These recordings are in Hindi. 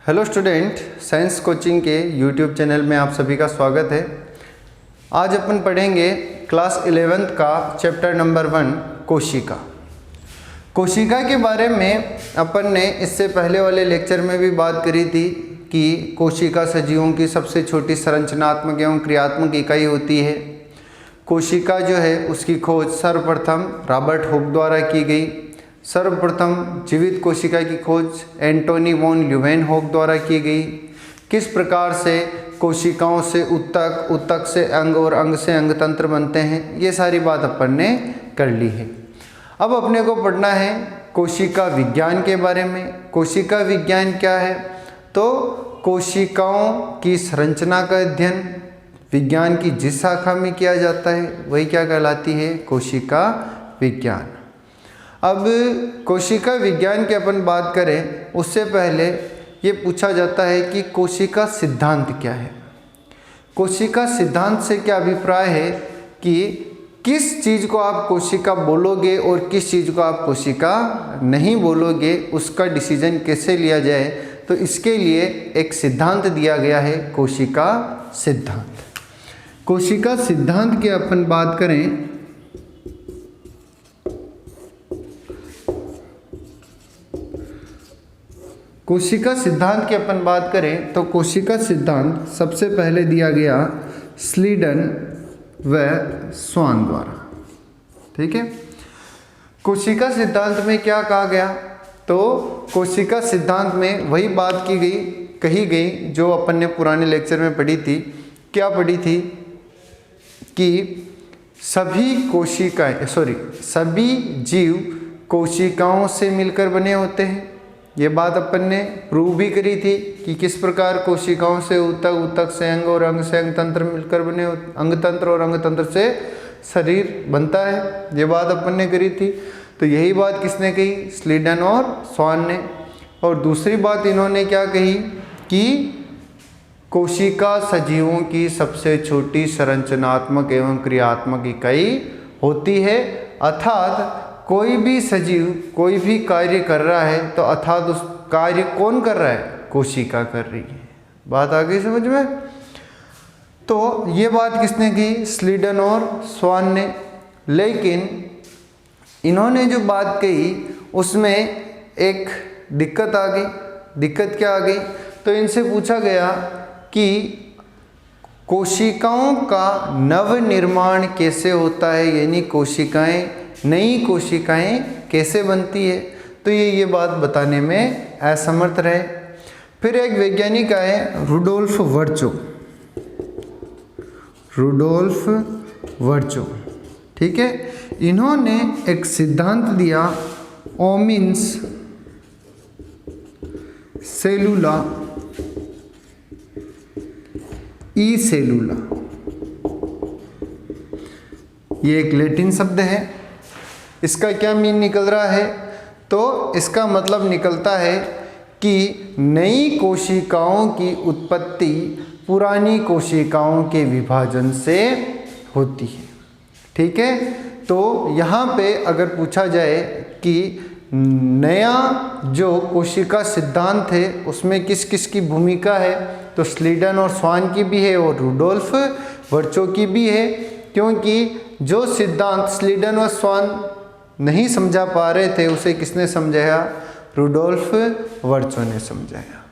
हेलो स्टूडेंट, साइंस कोचिंग के यूट्यूब चैनल में आप सभी का स्वागत है। आज अपन पढ़ेंगे क्लास 11th का चैप्टर नंबर 1 कोशिका। कोशिका के बारे में अपन ने इससे पहले वाले लेक्चर में भी बात करी थी कि कोशिका सजीवों की सबसे छोटी संरचनात्मक एवं क्रियात्मक इकाई होती है। कोशिका जो है उसकी खोज सर्वप्रथम रॉबर्ट हुक द्वारा की गई। सर्वप्रथम जीवित कोशिका की खोज एंटोनी वॉन ल्यूवेनहॉक द्वारा की गई। किस प्रकार से कोशिकाओं से उत्तक, उत्तक से अंग और अंग से अंग तंत्र बनते हैं, ये सारी बात अपन ने कर ली है। अब अपने को पढ़ना है कोशिका विज्ञान के बारे में। कोशिका विज्ञान क्या है? तो कोशिकाओं की संरचना का अध्ययन विज्ञान की जिस शाखा में किया जाता है वही क्या कहलाती है? कोशिका विज्ञान। अब कोशिका विज्ञान की अपन बात करें उससे पहले ये पूछा जाता है कि कोशिका सिद्धांत क्या है। कोशिका सिद्धांत से क्या अभिप्राय है कि किस चीज़ को आप कोशिका बोलोगे और किस चीज़ को आप कोशिका नहीं बोलोगे, उसका डिसीजन कैसे लिया जाए। तो इसके लिए एक सिद्धांत दिया गया है, कोशिका सिद्धांत। कोशिका सिद्धांत की अपन बात करें कोशिका सिद्धांत की अपन बात करें तो कोशिका सिद्धांत सबसे पहले दिया गया स्लीडन व स्वान द्वारा। ठीक है, कोशिका सिद्धांत में क्या कहा गया? तो कोशिका सिद्धांत में वही बात कही गई जो अपन ने पुराने लेक्चर में पढ़ी थी। क्या पढ़ी थी? कि सभी जीव कोशिकाओं से मिलकर बने होते हैं। ये बात अपन ने प्रूव भी करी थी कि किस प्रकार कोशिकाओं से ऊतक, ऊतक से अंग और अंग से अंग तंत्र मिलकर बने, अंग तंत्र और अंग तंत्र से शरीर बनता है। ये बात अपन ने करी थी। तो यही बात किसने कही? स्लीडन और स्वान ने। और दूसरी बात इन्होंने क्या कही कि कोशिका सजीवों की सबसे छोटी संरचनात्मक एवं क्रियात्मक इकाई होती है। अर्थात कोई भी सजीव कोई भी कार्य कर रहा है तो अर्थात उस कार्य कौन कर रहा है? कोशिका कर रही है। बात आ गई समझ में? तो ये बात किसने की? स्लीडन और स्वान ने। लेकिन इन्होंने जो बात कही उसमें एक दिक्कत आ गई। दिक्कत क्या आ गई? तो इनसे पूछा गया कि कोशिकाओं का नवनिर्माण कैसे होता है, यानी नई कोशिकाएं कैसे बनती है। तो ये बात बताने में असमर्थ रहे। फिर एक वैज्ञानिक आए रुडोल्फ वर्चो। ठीक है, इन्होंने एक सिद्धांत दिया ओमिन्स सेलुला ई सेलुला। ये एक लैटिन शब्द है। इसका क्या मीन निकल रहा है? तो इसका मतलब निकलता है कि नई कोशिकाओं की उत्पत्ति पुरानी कोशिकाओं के विभाजन से होती है। ठीक है, तो यहाँ पे अगर पूछा जाए कि नया जो कोशिका सिद्धांत है उसमें किस किस की भूमिका है, तो स्लीडन और स्वान की भी है और रुडोल्फ वर्चो की भी है। क्योंकि जो सिद्धांत स्लीडन और स्वान नहीं समझा पा रहे थे उसे किसने समझाया? रुडोल्फ वर्चो ने समझाया।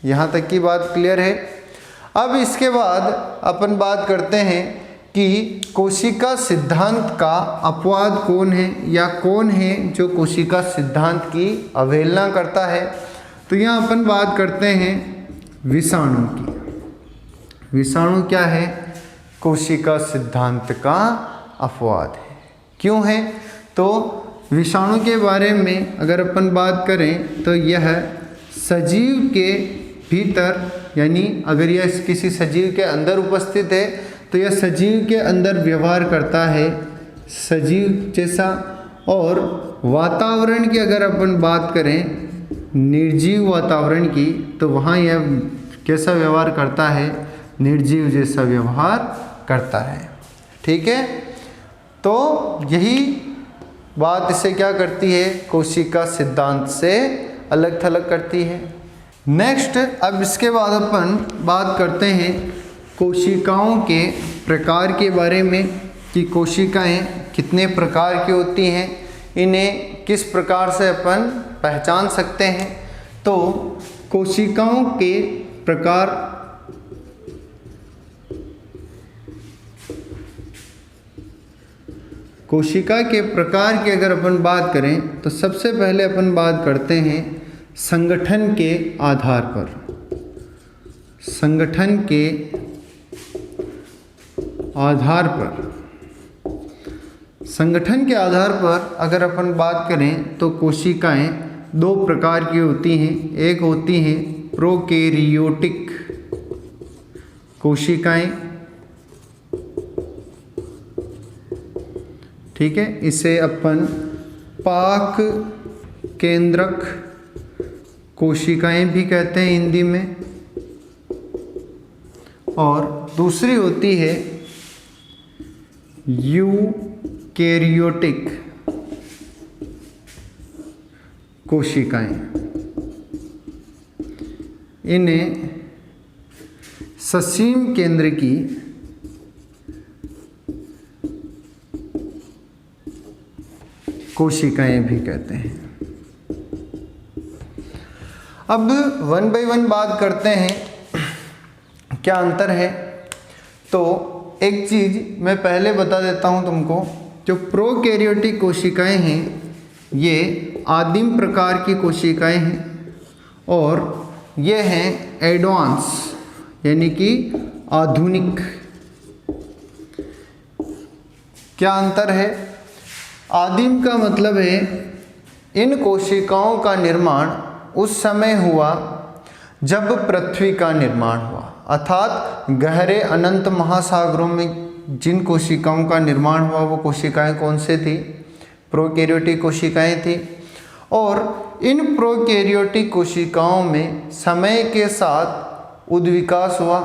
यहाँ तक की बात क्लियर है। अब इसके बाद अपन बात करते हैं कि कोशिका सिद्धांत का अपवाद कौन है या कौन है जो कोशिका सिद्धांत की अवहेलना करता है। तो यहाँ अपन बात करते हैं विषाणु की। विषाणु क्या है? कोशिका सिद्धांत का अपवाद है। क्यों है? तो विषाणु के बारे में अगर अपन बात करें तो यह सजीव के भीतर, यानी अगर यह किसी सजीव के अंदर उपस्थित है तो यह सजीव के अंदर व्यवहार करता है सजीव जैसा। और वातावरण की अगर अपन बात करें, निर्जीव वातावरण की, तो वहाँ यह कैसा व्यवहार करता है? निर्जीव जैसा व्यवहार करता है। ठीक है, तो यही बात इसे क्या करती है? कोशिका सिद्धांत से अलग थलग करती है। नेक्स्ट, अब इसके बाद अपन बात करते हैं कोशिकाओं के प्रकार के बारे में कि कोशिकाएं कितने प्रकार की होती हैं, इन्हें किस प्रकार से अपन पहचान सकते हैं। तो कोशिकाओं के प्रकार, कोशिका के प्रकार की अगर अपन बात करें तो सबसे पहले अपन बात करते हैं संगठन के आधार पर। संगठन के आधार पर, संगठन के आधार पर अगर अपन बात करें तो कोशिकाएं दो प्रकार की होती हैं। एक होती हैं प्रोकैरियोटिक कोशिकाएं, ठीक है, इसे अपन पाक केंद्रक कोशिकाएं भी कहते हैं हिंदी में। और दूसरी होती है यूकैरियोटिक कोशिकाएं, इन्हें ससीम केंद्र की कोशिकाएं भी कहते हैं। अब वन बाय वन बात करते हैं क्या अंतर है। तो एक चीज़ मैं पहले बता देता हूं तुमको, जो प्रोकैरियोटिक कोशिकाएं हैं ये आदिम प्रकार की कोशिकाएं हैं और ये हैं एडवांस यानी कि आधुनिक। क्या अंतर है? आदिम का मतलब है इन कोशिकाओं का निर्माण उस समय हुआ जब पृथ्वी का निर्माण हुआ, अर्थात गहरे अनंत महासागरों में जिन कोशिकाओं का निर्माण हुआ वो कोशिकाएं कौन से थी? प्रोकैरियोटिक कोशिकाएं थी। और इन प्रोकैरियोटिक कोशिकाओं में समय के साथ उद्विकास हुआ,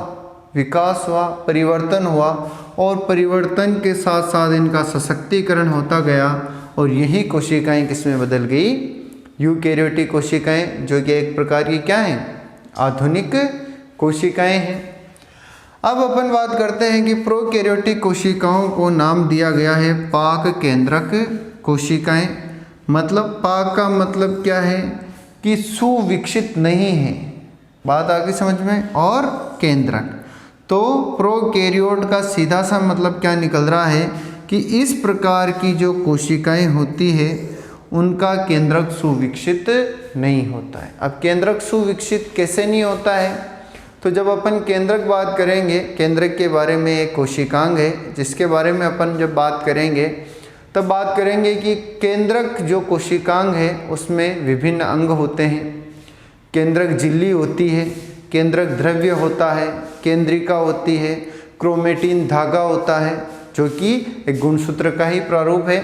विकास हुआ, परिवर्तन हुआ और परिवर्तन के साथ साथ इनका सशक्तिकरण होता गया और यही कोशिकाएं किसमें बदल गई? यूकैरियोटिक कोशिकाएं, जो कि एक प्रकार की क्या हैं? आधुनिक कोशिकाएं हैं। अब अपन बात करते हैं कि प्रोकैरियोटिक कोशिकाओं को नाम दिया गया है पाक केंद्रक कोशिकाएं। मतलब पाक का मतलब क्या है कि सुविकसित नहीं है, बात आगे समझ में। और केंद्रक, तो प्रोकैरियोट का सीधा सा मतलब क्या निकल रहा है कि इस प्रकार की जो कोशिकाएं होती है उनका केंद्रक सुविकसित नहीं होता है। अब केंद्रक सुविकसित कैसे नहीं होता है? तो जब अपन केंद्रक बात करेंगे, केंद्रक के बारे में एक कोशिकांग है जिसके बारे में अपन जब बात करेंगे तब बात करेंगे कि केंद्रक जो कोशिकांग है उसमें विभिन्न अंग होते हैं। केंद्रक झिल्ली होती है, केंद्रक द्रव्य होता है, केंद्रिका होती है, क्रोमेटिन धागा होता है जो कि एक गुणसूत्र का ही प्रारूप है।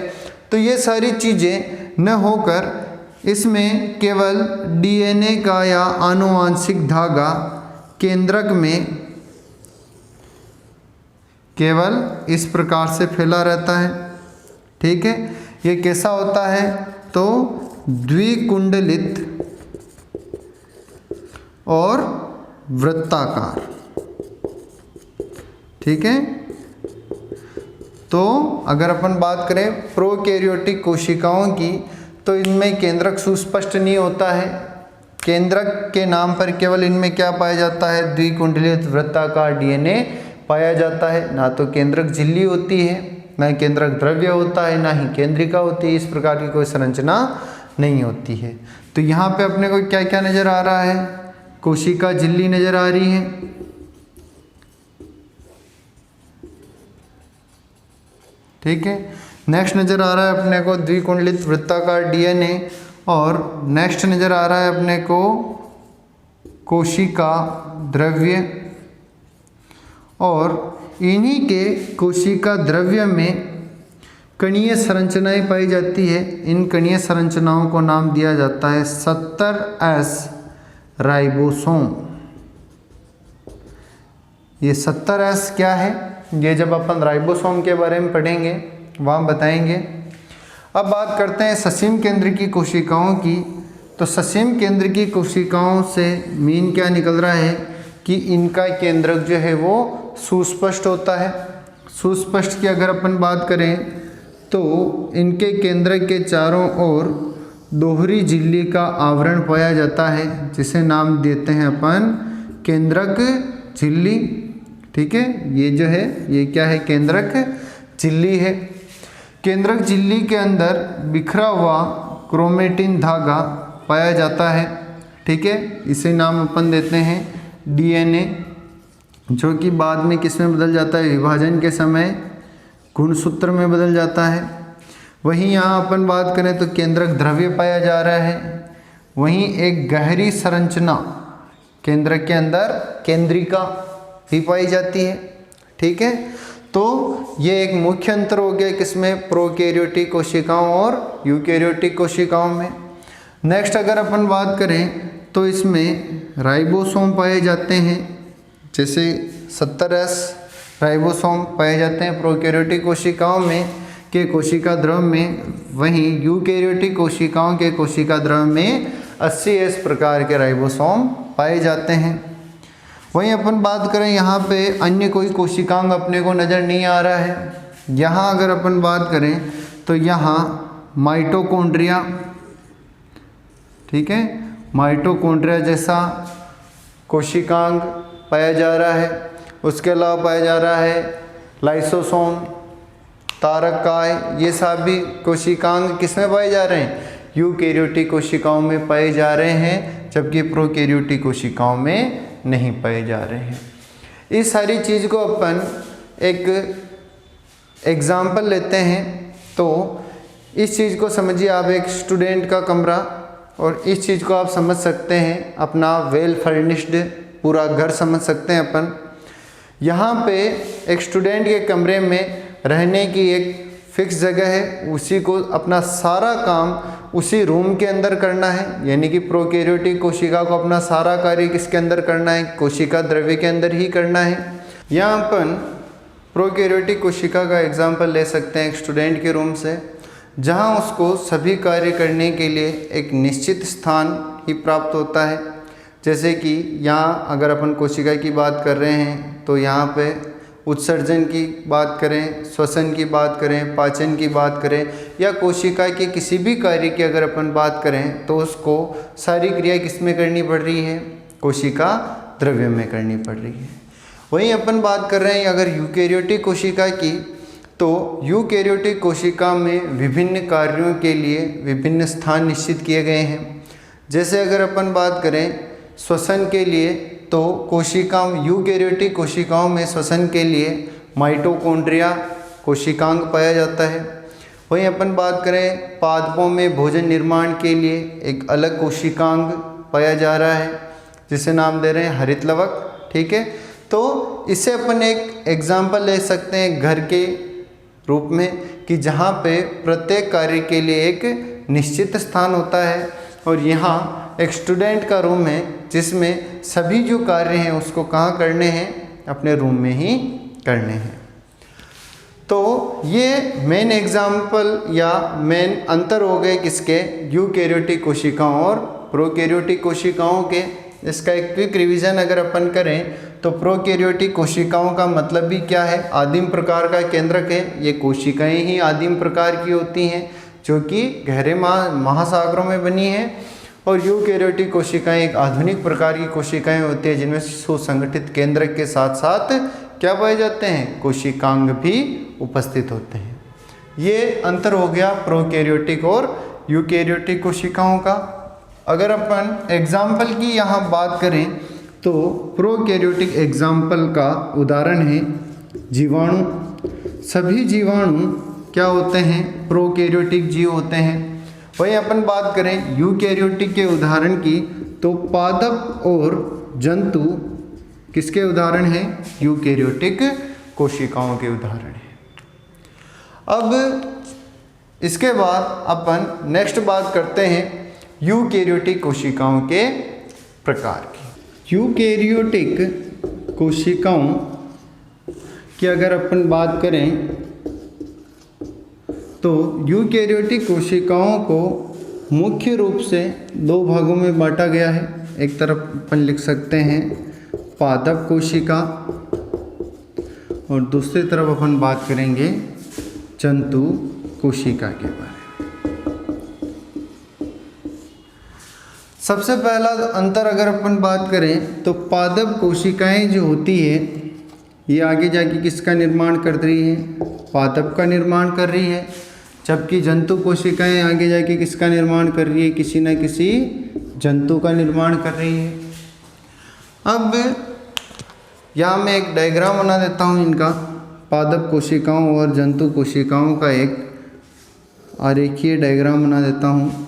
तो ये सारी चीज़ें न होकर इसमें केवल डीएनए का या आनुवांशिक धागा केंद्रक में केवल इस प्रकार से फैला रहता है, ठीक है। ये कैसा होता है? तो द्विकुंडलित और वृत्ताकार, ठीक है। तो अगर अपन बात करें प्रोकैरियोटिक कोशिकाओं की तो इनमें केंद्रक सुस्पष्ट नहीं होता है। केंद्रक के नाम पर केवल इनमें क्या पाया जाता है? द्विकुंडलित वृत्ताकार डीएनए पाया जाता है। ना तो केंद्रक झिल्ली होती है, ना केंद्रक द्रव्य होता है, ना ही केंद्रिका होती है। इस प्रकार की कोई संरचना नहीं होती है। तो यहाँ पे अपने को क्या क्या नज़र आ रहा है? कोशिका झिल्ली नज़र आ रही है, ठीक है। नेक्स्ट नज़र आ रहा है अपने को द्विकुंडलित वृत्ताकार डीएनए और नेक्स्ट नज़र आ रहा है अपने को कोशिका द्रव्य। और इन्हीं के कोशिका द्रव्य में कणीय संरचनाएं पाई जाती है। इन कणीय संरचनाओं को नाम दिया जाता है 70S राइबोसोम। ये 70S क्या है? ये जब अपन राइबोसोम के बारे में पढ़ेंगे वहाँ बताएंगे। अब बात करते हैं ससीम केंद्र की कोशिकाओं की। तो ससेम केंद्र की कोशिकाओं से मीन क्या निकल रहा है कि इनका केंद्रक जो है वो सुस्पष्ट होता है। सुस्पष्ट की अगर अपन बात करें तो इनके केंद्रक के चारों ओर दोहरी झिल्ली का आवरण पाया जाता है, जिसे नाम देते हैं अपन केंद्रक झिल्ली। ठीक है, ये जो है ये क्या है, केंद्रक झिल्ली है। केंद्रक झिल्ली के अंदर बिखरा हुआ क्रोमेटिन धागा पाया जाता है। ठीक है, इसे नाम अपन देते हैं डीएनए, जो कि बाद में किस में बदल जाता है, विभाजन के समय गुणसूत्र में बदल जाता है। वहीं यहाँ अपन बात करें तो केंद्रक द्रव्य पाया जा रहा है। वहीं एक गहरी संरचना केंद्रक के अंदर केंद्रिका भी पाई जाती है। ठीक है, तो ये एक मुख्य अंतर हो गया किसमें, प्रोकैरियोटिक कोशिकाओं और यूकैरियोटिक कोशिकाओं में। नेक्स्ट अगर अपन बात करें तो इसमें राइबोसोम पाए जाते हैं, जैसे 70S राइबोसोम पाए जाते हैं प्रोकैरियोटिक कोशिकाओं में के कोशिका द्रव में। वहीं यूकैरियोटिक कोशिकाओं के कोशिका द्रव में 80S प्रकार के राइबोसोम पाए जाते हैं। वहीं अपन बात करें यहाँ पे अन्य कोई कोशिकांग अपने को नज़र नहीं आ रहा है। यहाँ अगर अपन बात करें तो यहाँ माइटोकॉन्ड्रिया, ठीक है, माइटोकॉन्ड्रिया जैसा कोशिकांग पाया जा रहा है। उसके अलावा पाया जा रहा है लाइसोसोम, तारकाय, ये सभी कोशिकांग किसमें पाए जा रहे हैं, यूकैरियोटिक कोशिकाओं में पाए जा रहे हैं, जबकि प्रोकैरियोटिक कोशिकाओं में नहीं पाए जा रहे हैं। इस सारी चीज़ को अपन एक एग्जाम्पल लेते हैं। तो इस चीज़ को समझिए, आप एक स्टूडेंट का कमरा, और इस चीज़ को आप समझ सकते हैं अपना वेल फर्निश्ड पूरा घर समझ सकते हैं अपन। यहाँ पे एक स्टूडेंट के कमरे में रहने की एक फिक्स जगह है, उसी को अपना सारा काम उसी रूम के अंदर करना है। यानी कि प्रोकैरियोटिक कोशिका को अपना सारा कार्य किसके अंदर करना है, कोशिका द्रव्य के अंदर ही करना है। यहाँ अपन प्रोकैरियोटिक कोशिका का एग्जाम्पल ले सकते हैं एक स्टूडेंट के रूम से, जहाँ उसको सभी कार्य करने के लिए एक निश्चित स्थान ही प्राप्त होता है। जैसे कि यहाँ अगर अपन कोशिका की बात कर रहे हैं तो यहाँ पे उत्सर्जन की बात करें, श्वसन की बात करें, पाचन की बात करें, या कोशिका के किसी भी कार्य की अगर अपन बात करें तो उसको सारी क्रिया किस में करनी पड़ रही है, कोशिका द्रव्य में करनी पड़ रही है। वहीं अपन बात कर रहे हैं अगर यूकैरियोटिक कोशिका की, तो यूकैरियोटिक कोशिका में विभिन्न कार्यों के लिए विभिन्न स्थान निश्चित किए गए हैं। जैसे अगर अपन बात करें श्वसन के लिए, तो कोशिकाओं यूकैरियोटिक कोशिकाओं में श्वसन के लिए माइटोकॉन्ड्रिया कोशिकांग पाया जाता है। वहीं अपन बात करें पादपों में भोजन निर्माण के लिए एक अलग कोशिकांग पाया जा रहा है, जिसे नाम दे रहे हैं हरितलवक। ठीक है, तो इससे अपन एक एग्जाम्पल ले सकते हैं घर के रूप में, कि जहाँ पे प्रत्येक कार्य के लिए एक निश्चित स्थान होता है, और यहाँ एक स्टूडेंट का रूम है जिसमें सभी जो कार्य हैं उसको कहाँ करने हैं, अपने रूम में ही करने हैं। तो ये मेन एग्जाम्पल या मेन अंतर हो गए किसके, यूकैरियोटिक कोशिकाओं और प्रोकैरियोटिक कोशिकाओं के। इसका एक क्विक रिवीजन अगर अपन करें तो प्रोकैरियोटिक कोशिकाओं का मतलब भी क्या है, आदिम प्रकार का केंद्रक है। ये कोशिकाएं ही आदिम प्रकार की होती हैं जो कि गहरे महासागरों में बनी हैं, और यूकैरियोटिक कोशिकाएं एक आधुनिक प्रकार की कोशिकाएं होती हैं जिनमें सुसंगठित केंद्रक के साथ साथ क्या पाए जाते हैं, कोशिकांग भी उपस्थित होते हैं। ये अंतर हो गया प्रोकैरियोटिक और यूकैरियोटिक कोशिकाओं का। अगर अपन एग्जाम्पल की यहाँ बात करें तो प्रोकैरियोटिक एग्जाम्पल का उदाहरण है जीवाणु। सभी जीवाणु क्या होते हैं, प्रोकैरियोटिक जीव होते हैं। वहीं अपन बात करें यूकैरियोटिक के उदाहरण की, तो पादप और जंतु किसके उदाहरण हैं, यूकैरियोटिक कोशिकाओं के उदाहरण हैं। अब इसके बाद अपन नेक्स्ट बात करते हैं यूकैरियोटिक कोशिकाओं के प्रकार की। यूकैरियोटिक कोशिकाओं की अगर अपन बात करें तो यूकैरियोटिक कोशिकाओं को मुख्य रूप से दो भागों में बांटा गया है। एक तरफ अपन लिख सकते हैं पादप कोशिका और दूसरी तरफ अपन बात करेंगे जंतु कोशिका के बारे में। सबसे पहला अंतर अगर अपन बात करें तो पादप कोशिकाएं जो होती है ये आगे जाके किसका निर्माण कर रही है, पादप का निर्माण कर रही है, जबकि जंतु कोशिकाएं आगे जाके किसका निर्माण कर रही है, किसी न किसी जंतु का निर्माण कर रही है। अब यहाँ मैं एक डायग्राम बना देता हूँ इनका, पादप कोशिकाओं और जंतु कोशिकाओं का एक आरेखीय डायग्राम बना देता हूँ।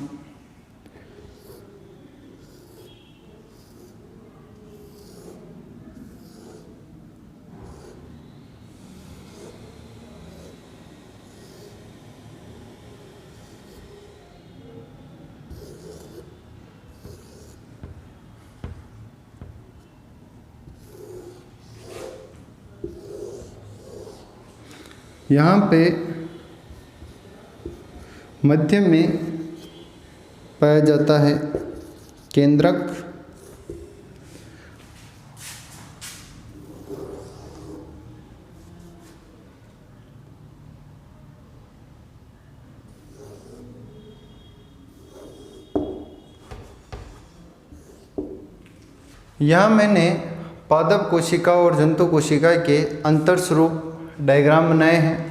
यहाँ पे मध्य में पाया जाता है केंद्रक, यहाँ मैंने पादप कोशिका और जंतु कोशिका के अंतर स्वरूप डायग्राम बनाए हैं।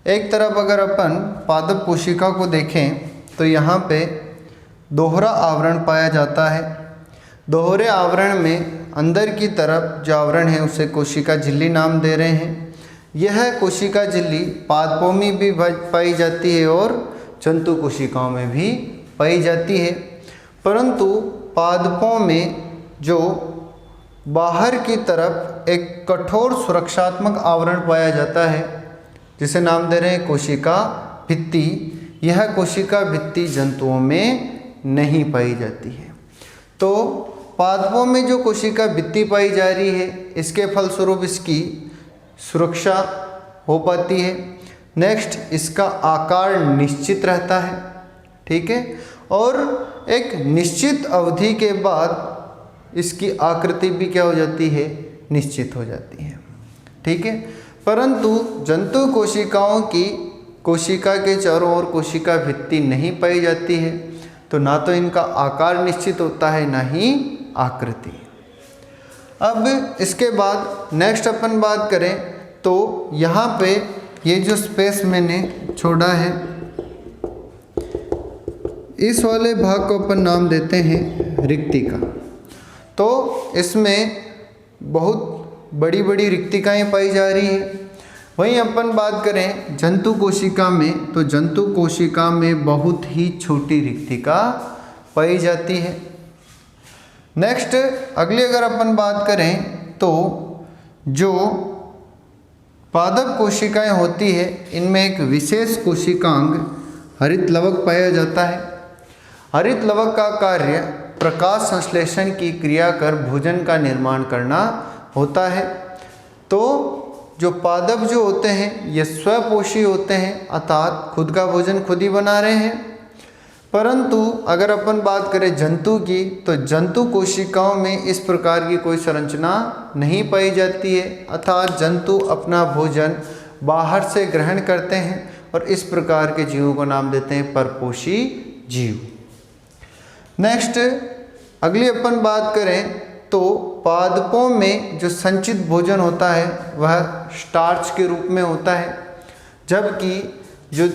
एक तरफ अगर अपन पादप कोशिका को देखें तो यहाँ पे दोहरा आवरण पाया जाता है। दोहरे आवरण में अंदर की तरफ जो आवरण है उसे कोशिका झिल्ली नाम दे रहे हैं। यह कोशिका झिल्ली पादपों में भी पाई जाती है और जंतु कोशिकाओं में भी पाई जाती है, परंतु पादपों में जो बाहर की तरफ एक कठोर सुरक्षात्मक आवरण पाया जाता है जिसे नाम दे रहे हैं कोशिका भित्ति। यह कोशिका भित्ति जंतुओं में नहीं पाई जाती है। तो पादपों में जो कोशिका भित्ति पाई जा रही है इसके फलस्वरूप इसकी सुरक्षा हो पाती है। नेक्स्ट, इसका आकार निश्चित रहता है, ठीक है, और एक निश्चित अवधि के बाद इसकी आकृति भी क्या हो जाती है, निश्चित हो जाती है, ठीक है। परंतु जंतु कोशिकाओं की कोशिका के चारों ओर कोशिका भित्ति नहीं पाई जाती है, तो ना तो इनका आकार निश्चित होता है ना ही आकृति। अब इसके बाद नेक्स्ट अपन बात करें तो यहाँ पे ये जो स्पेस मैंने छोड़ा है इस वाले भाग को अपन नाम देते हैं रिक्तिका। तो इसमें बहुत बड़ी बड़ी रिक्तिकाएँ पाई जा रही हैं। वहीं अपन बात करें जंतु कोशिका में तो जंतु कोशिका में बहुत ही छोटी रिक्तिका पाई जाती है। नेक्स्ट, अगली अगर अपन बात करें तो जो पादप कोशिकाएं होती है इनमें एक विशेष कोशिकांग हरित लवक पाया जाता है। हरित लवक का कार्य प्रकाश संश्लेषण की क्रिया कर भोजन का निर्माण करना होता है। तो जो पादप जो होते हैं ये स्वपोषी होते हैं, अर्थात खुद का भोजन खुद ही बना रहे हैं। परंतु अगर अपन बात करें जंतु की तो जंतु कोशिकाओं में इस प्रकार की कोई संरचना नहीं पाई जाती है, अर्थात जंतु अपना भोजन बाहर से ग्रहण करते हैं और इस प्रकार के जीवों को नाम देते हैं परपोषी जीव। नेक्स्ट, अगली अपन बात करें तो पादपों में जो संचित भोजन होता है वह स्टार्च के रूप में होता है, जबकि जो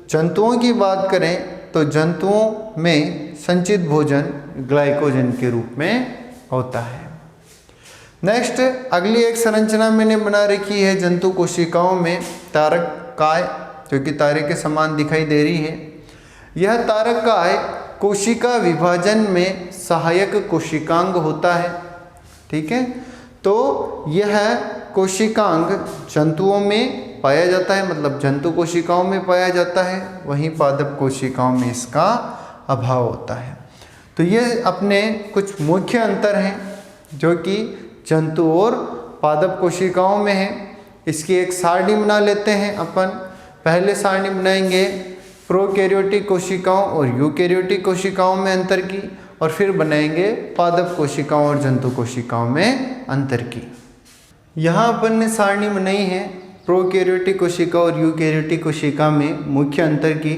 जंतुओं की बात करें तो जंतुओं में संचित भोजन ग्लाइकोजन के रूप में होता है। नेक्स्ट, अगली एक संरचना मैंने बना रखी है जंतु कोशिकाओं में तारक काय, जो कि तारे के समान दिखाई दे रही है। यह तारक काय कोशिका विभाजन में सहायक कोशिकांग होता है, ठीक है। तो यह कोशिकांग जंतुओं में पाया जाता है, मतलब जंतु कोशिकाओं में पाया जाता है, वहीं पादप कोशिकाओं में इसका अभाव होता है। तो ये अपने कुछ मुख्य अंतर हैं जो कि जंतु और पादप कोशिकाओं में है। इसकी एक सारणी बना लेते हैं अपन। पहले सारणी बनाएंगे प्रोकैरियोटिक कोशिकाओं और यूकैरियोटिक कोशिकाओं में अंतर की, और फिर बनाएंगे पादप कोशिकाओं और जंतु कोशिकाओं में अंतर की। यहाँ अपन ने सारणी बनाई है प्रोकैरियोटिक कोशिका और यूकैरियोटिक कोशिका में मुख्य अंतर की।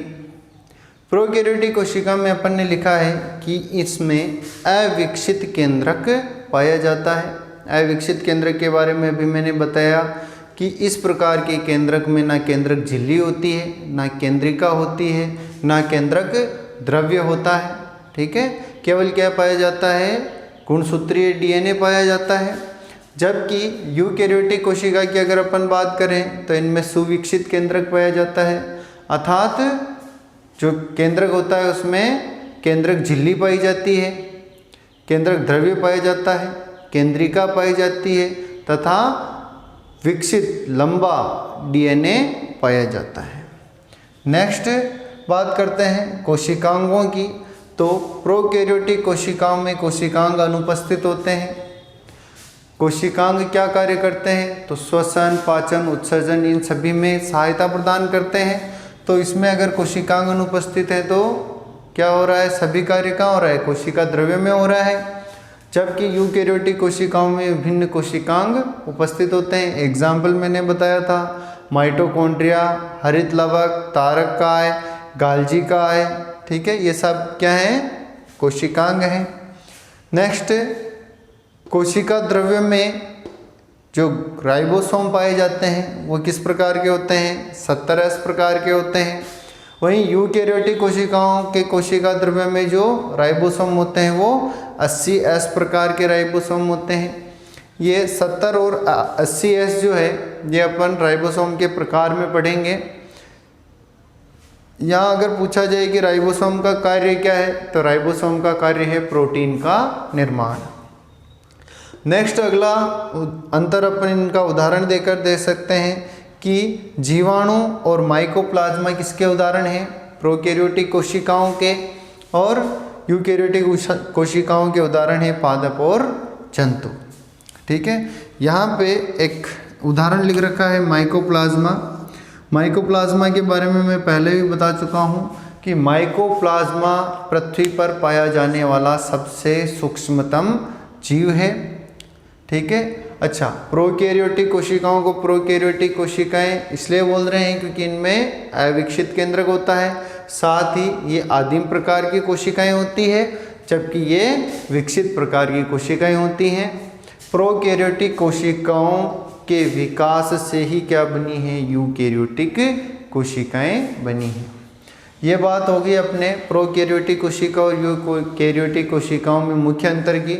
प्रोकैरियोटिक कोशिका में अपन ने लिखा है कि इसमें अविकसित केंद्रक पाया जाता है। अविकसित केंद्रक के बारे में भी मैंने बताया कि इस प्रकार के केंद्रक में ना केंद्रक झिल्ली होती है, ना केंद्रिका होती है, ना केंद्रक द्रव्य होता है। ठीक है, केवल क्या पाया जाता है, गुणसूत्रीय डीएनए पाया जाता है। जबकि यूकैरियोटिक कोशिका की अगर अपन बात करें तो इनमें सुविकसित केंद्रक पाया जाता है, अर्थात जो केंद्रक होता है उसमें केंद्रक झिल्ली पाई जाती है, केंद्रक द्रव्य पाया जाता है, केंद्रिका पाई जाती है तथा विकसित लंबा डीएनए पाया जाता है। नेक्स्ट बात करते हैं कोशिकांगों की। तो प्रोकैरियोटिक कोशिकाओं में कोशिकांग अनुपस्थित होते हैं। कोशिकांग क्या कार्य करते हैं, तो श्वसन, पाचन, उत्सर्जन इन सभी में सहायता प्रदान करते हैं। तो इसमें अगर कोशिकांग अनुपस्थित है तो क्या हो रहा है, सभी कार्य कहाँ हो रहा है, कोशिका द्रव्य में हो रहा है। जबकि यूकैरियोटिक कोशिकाओं में विभिन्न कोशिकांग उपस्थित होते हैं। एग्जाम्पल मैंने बताया था, माइटोकॉन्ड्रिया, हरित लवक, तारक काय, गाल्जी काय। ठीक है, ये सब क्या है, कोशिकांग हैं। नेक्स्ट, कोशिका द्रव्य में जो राइबोसोम पाए जाते हैं वो किस प्रकार के होते हैं, 70S प्रकार के होते हैं। वहीं यूकैरियोटिक कोशिकाओं के कोशिका द्रव्य में जो राइबोसोम होते हैं वो 80S प्रकार के राइबोसोम होते हैं। ये 70 और 80S जो है ये अपन राइबोसोम के प्रकार में पढ़ेंगे। यहाँ अगर पूछा जाए कि राइबोसोम का कार्य क्या है, तो राइबोसोम का कार्य है प्रोटीन का निर्माण। नेक्स्ट अगला अंतर अपन इनका उदाहरण देकर दे सकते हैं कि जीवाणु और माइकोप्लाज्मा किसके उदाहरण हैं, प्रोकैरियोटिक कोशिकाओं के, और यूकैरियोटिक कोशिकाओं के उदाहरण हैं पादप और जंतु। ठीक है, यहाँ पे एक उदाहरण लिख रखा है माइकोप्लाज्मा। माइकोप्लाज्मा के बारे में मैं पहले भी बता चुका हूँ कि माइकोप्लाज्मा पृथ्वी पर पाया जाने वाला सबसे सूक्ष्मतम जीव है। ठीक है, अच्छा, प्रोकैरियोटिक कोशिकाओं को प्रोकैरियोटिक कोशिकाएं इसलिए बोल रहे हैं क्योंकि इनमें अविकसित केंद्रक होता है, साथ ही ये आदिम प्रकार की कोशिकाएं होती है, जबकि ये विकसित प्रकार की कोशिकाएं होती हैं। प्रोकैरियोटिक कोशिकाओं के विकास से ही क्या बनी है, यूकैरियोटिक कोशिकाएं बनी हैं। ये बात होगी अपने प्रोकैरियोटिक कोशिका और यूकैरियोटिक कोशिकाओं में मुख्य अंतर की।